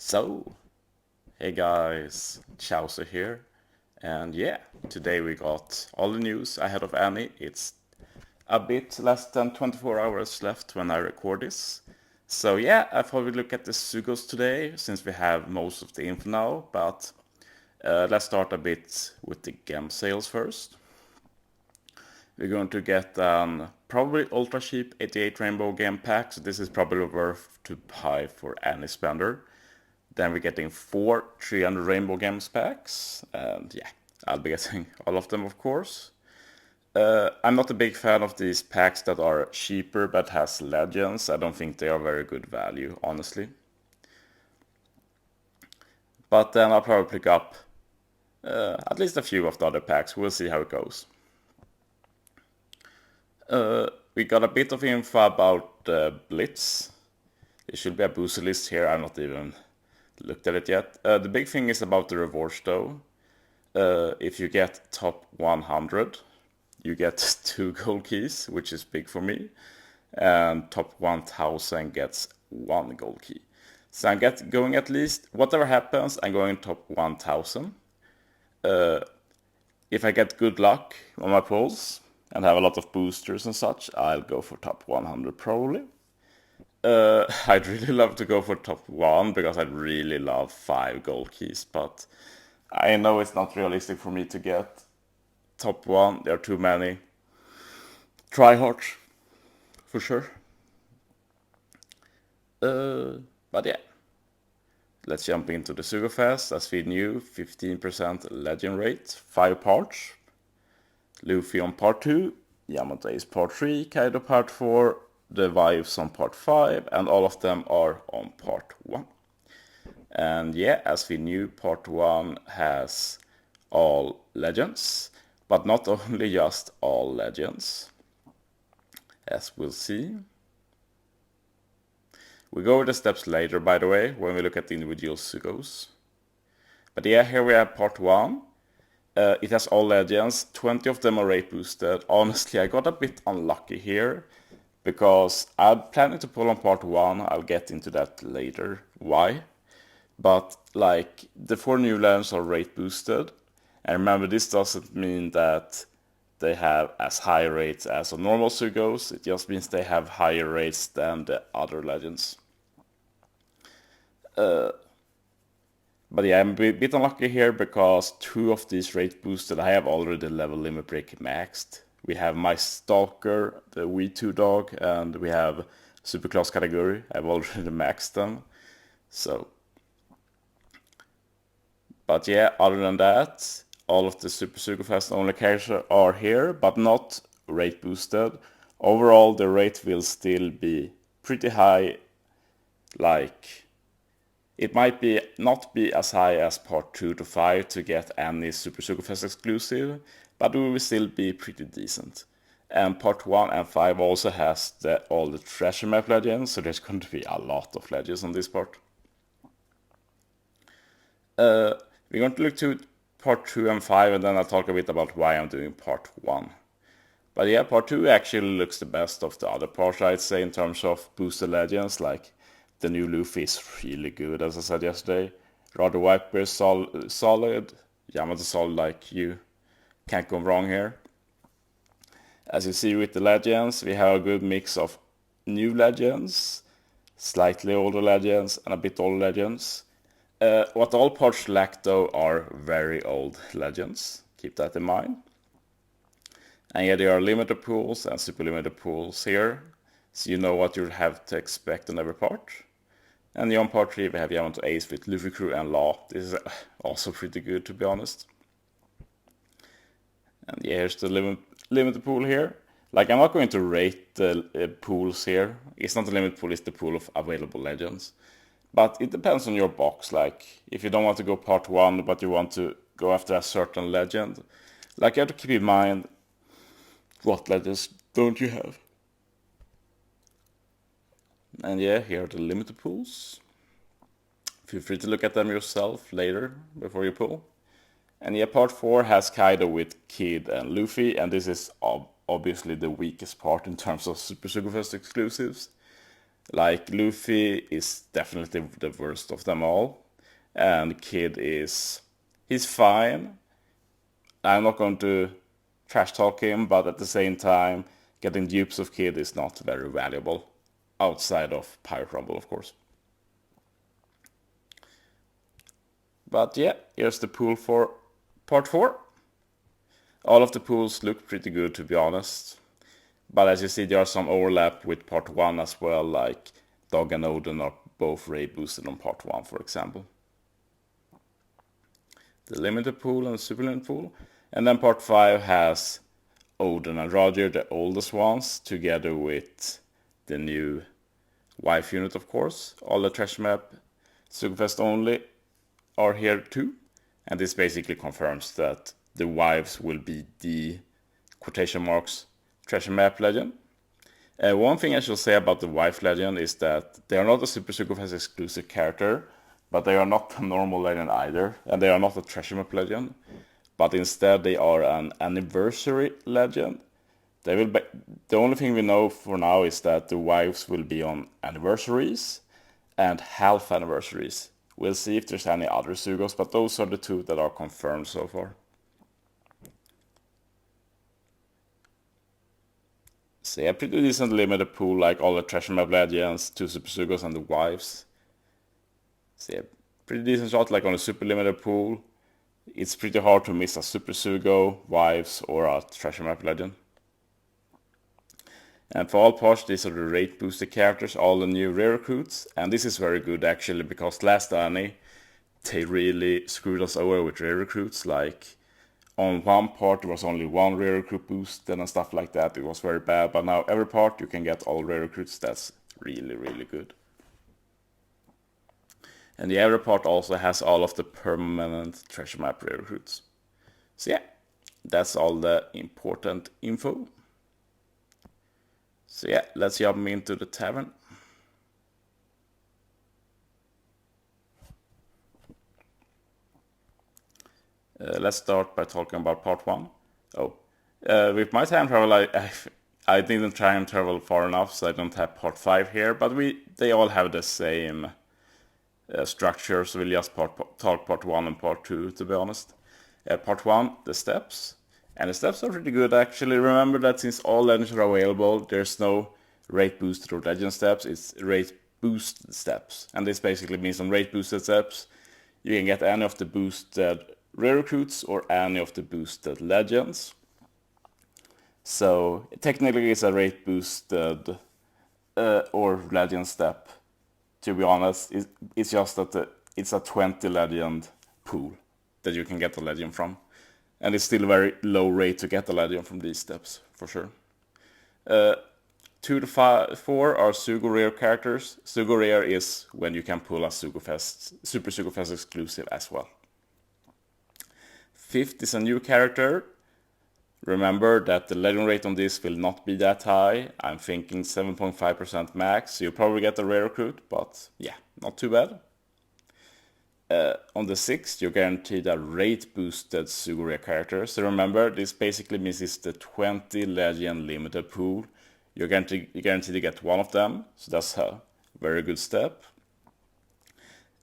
So, hey guys, Chauzu here, and yeah, today we got all the news ahead of Annie. It's a bit less than 24 hours left when I record this. So yeah, I thought we'd look at the Sugos today, since we have most of the info now, but let's start a bit with the gem sales first. We're going to get probably ultra cheap 88 rainbow gem pack, so this is probably worth to buy for any spender. Then we're getting 4 300 Rainbow Games packs, and yeah, I'll be getting all of them, of course. I'm not a big fan of these packs that are cheaper but has legends. I don't think they are very good value, honestly. But then I'll probably pick up at least a few of the other packs. We'll see how it goes. We got a bit of info about Blitz. There should be a booster list here. I've not even looked at it yet. The big thing is about the rewards though. If you get top 100, you get 2 gold keys, which is big for me. And top 1000 gets 1 gold key. So I'm going at least, whatever happens, I'm going top 1000. If I get good luck on my pulls and have a lot of boosters and such, I'll go for top 100 probably. I'd really love to go for top 1 because I'd really love 5 gold keys, but I know it's not realistic for me to get top 1. There are too many tryhards, for sure. But yeah, let's jump into the Sugo Fest. As we knew, 15% legend rate, 5 parts. Luffy on part 2, Yamato Ace part 3, Kaido part 4, the Vibes on part 5, and all of them are on part 1. And yeah, as we knew, part 1 has all legends, but not only just all legends, as we'll see. We go over the steps later, by the way, when we look at the individual Sugos. But yeah, here we have part 1. It has all legends, 20 of them are rate boosted. Honestly, I got a bit unlucky here, because I'm planning to pull on part 1, I'll get into that later, why. But like, the 4 new legends are rate boosted, and remember, this doesn't mean that they have as high rates as a normal Sugos, it just means they have higher rates than the other legends. But yeah, I'm a bit unlucky here because 2 of these rate boosted, I have already level limit break maxed. We have my Stalker, the V2 dog, and we have Superclass category. I've already maxed them. So, but yeah, other than that, all of the Super Sugo Fest only characters are here, but not rate boosted. Overall, the rate will still be pretty high. Like, it might be not be as high as part 2 to 5 to get any Super Sugo Fest exclusive, but it will still be pretty decent. And part 1 and 5 also has all the treasure map legends, so there's going to be a lot of legends on this part. We're going to look to part 2 and 5, and then I'll talk a bit about why I'm doing part 1. But yeah, part 2 actually looks the best of the other parts, I'd say, in terms of boosted legends. Like, the new Luffy is really good, as I said yesterday. Rudder Viper is solid. Yamato solid like you. Can't go wrong here. As you see with the legends, we have a good mix of new legends, slightly older legends, and a bit older legends. What all parts lack though are very old legends. Keep that in mind. And yeah, there are limited pools and super limited pools here, so you know what you have to expect on every part. And on part 3 we have Yamato Ace with Luffy Crew and Law. This is also pretty good, to be honest. And yeah, here's the limited pool here. Like, I'm not going to rate the pools here. It's not a limited pool, it's the pool of available legends. But it depends on your box. Like, if you don't want to go part 1, but you want to go after a certain legend, like, you have to keep in mind what legends don't you have. And yeah, here are the limited pools. Feel free to look at them yourself later before you pull. And yeah, part 4 has Kaido with Kid and Luffy, and this is obviously the weakest part in terms of Super Sugo Fest exclusives. Like Luffy is definitely the worst of them all, and Kid he's fine. I'm not going to trash talk him, but at the same time, getting dupes of Kid is not very valuable, outside of Pirate Rumble, of course. But yeah, here's the pool for part 4. All of the pools look pretty good, to be honest. But as you see, there are some overlap with part 1 as well, like Dog and Odin are both Ray boosted on part 1, for example. The limited pool and the super limited pool. And then part 5 has Odin and Roger, the oldest ones, together with the new wife unit, of course. All the treasure map Sugfest only are here too. And this basically confirms that the wives will be the quotation marks treasure map legend. One thing I should say about the wife legend is that they are not a Super Sugfest exclusive character, but they are not a normal legend either, and they are not a treasure map legend, but instead they are an anniversary legend. The only thing we know for now is that the wives will be on anniversaries and half anniversaries. We'll see if there's any other Sugos, but those are the two that are confirmed so far. So yeah, pretty decent limited pool, like all the treasure map legends, 2 Super Sugos and the wives. So yeah, pretty decent shot, like on a super limited pool. It's pretty hard to miss a Super Sugo, wives, or a treasure map legend. And for all parts, these are the rate boosted characters, all the new rare recruits. And this is very good actually, because last Annie, they really screwed us over with rare recruits. Like on one part there was only one rare recruit boosted and stuff like that. It was very bad, but now every part you can get all rare recruits. That's really, really good. And the every part also has all of the permanent treasure map rare recruits. So yeah, that's all the important info. So yeah, let's jump into the tavern. Let's start by talking about part 1. With my time travel, I didn't try and travel far enough, so I don't have part 5 here, but they all have the same structure, so we'll just talk part 1 and part 2, to be honest. Part 1, the steps. And the steps are pretty good, actually. Remember that since all legends are available, there's no rate boosted or legend steps, it's rate boosted steps. And this basically means on rate boosted steps, you can get any of the boosted rare recruits or any of the boosted legends. So technically it's a rate boosted or legend step. To be honest, it's just that it's a 20 legend pool that you can get a legend from. And it's still very low rate to get a legend from these steps, for sure. 2 to 4 are Sugo Rare characters. Sugo Rare is when you can pull a Super Sugfest exclusive as well. 5th is a new character. Remember that the legend rate on this will not be that high. I'm thinking 7.5% max. You'll probably get a rare recruit, but yeah, not too bad. On the 6th, you're guaranteed a rate boosted Sugo Rare character. So remember, this basically means it's the 20 legend limited pool. You're guaranteed to get one of them, so that's a very good step.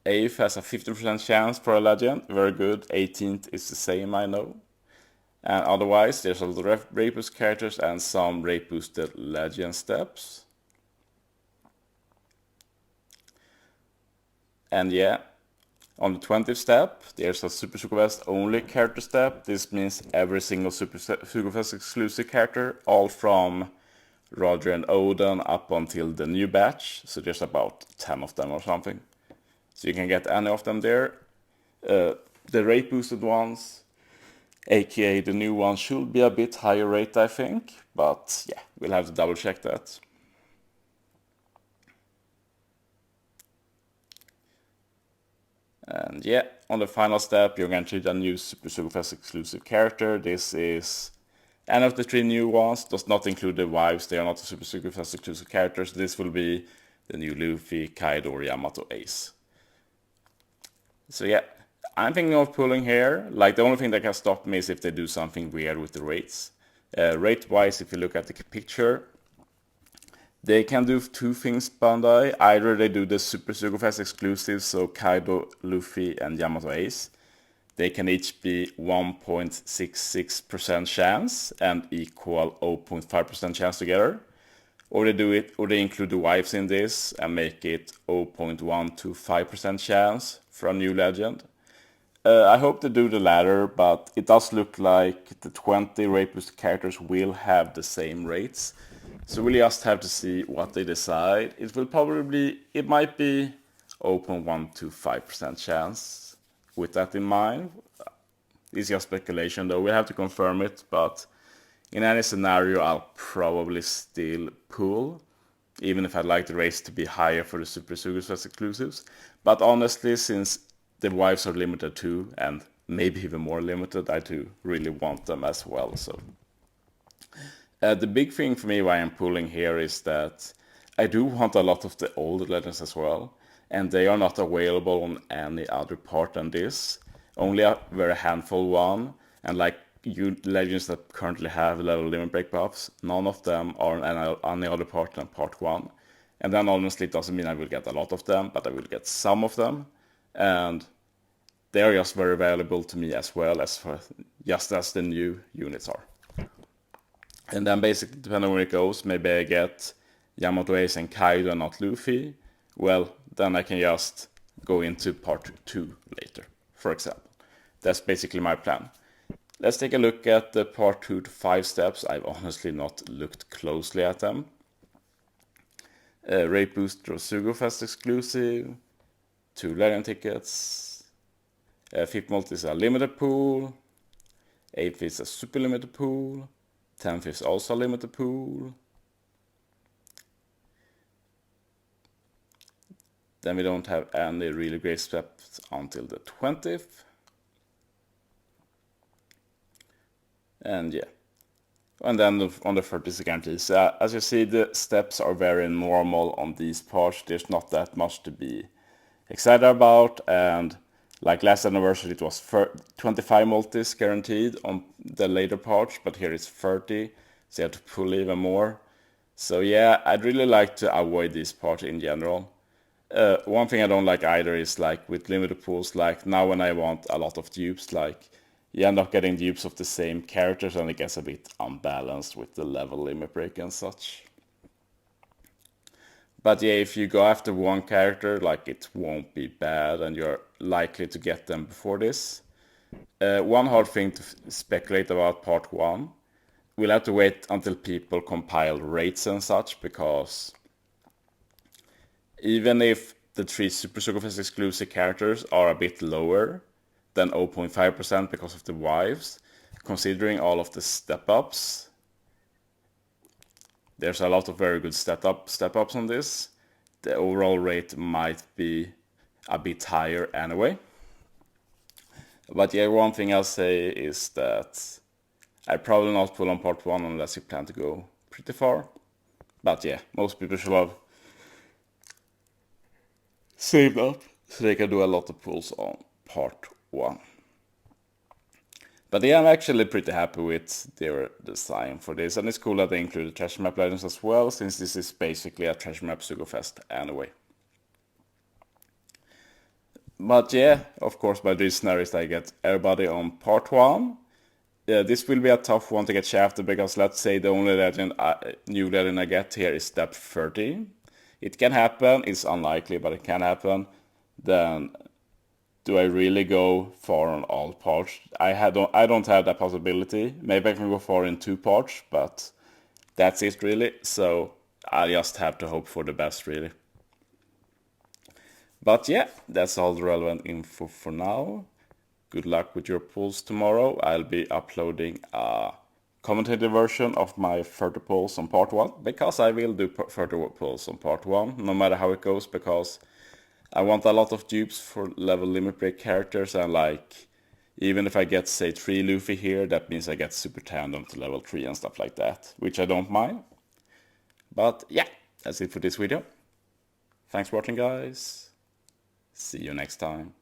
8th has a 50% chance for a legend, very good. 18th is the same, I know. And otherwise, there's a lot of rate boost characters and some rate boosted legend steps. And yeah, on the 20th step, there's a Super Sugfest only character step. This means every single Super Sugfest exclusive character, all from Roger and Odin up until the new batch. So there's about 10 of them or something. So you can get any of them there. The rate boosted ones, aka the new ones, should be a bit higher rate, I think. But yeah, we'll have to double check that. And yeah, on the final step, you're going to choose a new Super Sugfest exclusive character. This is any of the 3 new ones, does not include the wives, they are not the Super Sugfest exclusive characters. This will be the new Luffy, Kaido, or Yamato Ace. So yeah, I'm thinking of pulling here. Like, the only thing that can stop me is if they do something weird with the rates. Rate-wise, if you look at the picture, They can do two things, Bandai. Either they do the Super Sugo Fest exclusives, so Kaido, Luffy, and Yamato Ace. They can each be 1.66% chance and equal 0.5% chance together. Or they do it, or they include the wives in this and make it 0.125% chance for a new legend. I hope they do the latter, but it does look like the 20 rate boost characters will have the same rates. So we'll just have to see what they decide. It might be 0.125% chance with that in mind. It's just speculation though, we'll have to confirm it, but in any scenario I'll probably still pull, even if I'd like the race to be higher for the Super Sugo Fest exclusives. But honestly, since the wives are limited too, and maybe even more limited, I do really want them as well. So the big thing for me why I'm pulling here is that I do want a lot of the old legends as well, and they are not available on any other part than this. Only a very handful one, and like legends that currently have level limit break buffs, none of them are on any other part than part 1. And then honestly it doesn't mean I will get a lot of them, but I will get some of them, and they are just very valuable to me as well, just as the new units are. And then basically, depending on where it goes, maybe I get Yamato Ace and Kaido and not Luffy. Well, then I can just go into part 2 later, for example. That's basically my plan. Let's take a look at the part 2 to 5 steps. I've honestly not looked closely at them. Rate Booster Sugo Fest exclusive, 2 legend tickets. 5th multi is a limited pool. 8th is a super limited pool. 10th is also a limited pool. Then we don't have any really great steps until the 20th. And yeah. And then on the 30th guarantees. As you see, the steps are very normal on these parts. There's not that much to be excited about. And like last anniversary, it was 25 multis guaranteed on the later parts, but here it's 30, so you have to pull even more. So yeah, I'd really like to avoid this part in general. One thing I don't like either is like with limited pools, like now when I want a lot of dupes, like you end up getting dupes of the same characters and it gets a bit unbalanced with the level limit break and such. But yeah, if you go after one character, like it won't be bad and you're likely to get them before this. One hard thing to speculate about part 1, we'll have to wait until people compile rates and such, because even if the 3 Super Sugo Fest exclusive characters are a bit lower than 0.5% because of the wives, considering all of the step-ups, there's a lot of very good step-ups on this. The overall rate might be a bit higher anyway. But yeah, one thing I'll say is that I probably not pull on part 1 unless you plan to go pretty far. But yeah, most people should have saved up so they can do a lot of pulls on part 1. But yeah, I'm actually pretty happy with their design for this, and it's cool that they include the treasure map legends as well, since this is basically a treasure map Sugo Fest anyway. But yeah, of course, my dream scenario is that I get everybody on part 1. This will be a tough one to get shafted, because let's say the only new legend I get here is step 30. It can happen, it's unlikely, but it can happen. Then do I really go far on all parts? I don't have that possibility. Maybe I can go far in 2 parts, but that's it really. So I just have to hope for the best really. But yeah, that's all the relevant info for now. Good luck with your pulls tomorrow. I'll be uploading a commentated version of my 30 pulls on part 1, because I will do 30 pulls on part 1, no matter how it goes, because I want a lot of dupes for level limit break characters, and like, even if I get, say, 3 Luffy here, that means I get Super Tandem to level 3 and stuff like that, which I don't mind. But yeah, that's it for this video. Thanks for watching, guys. See you next time.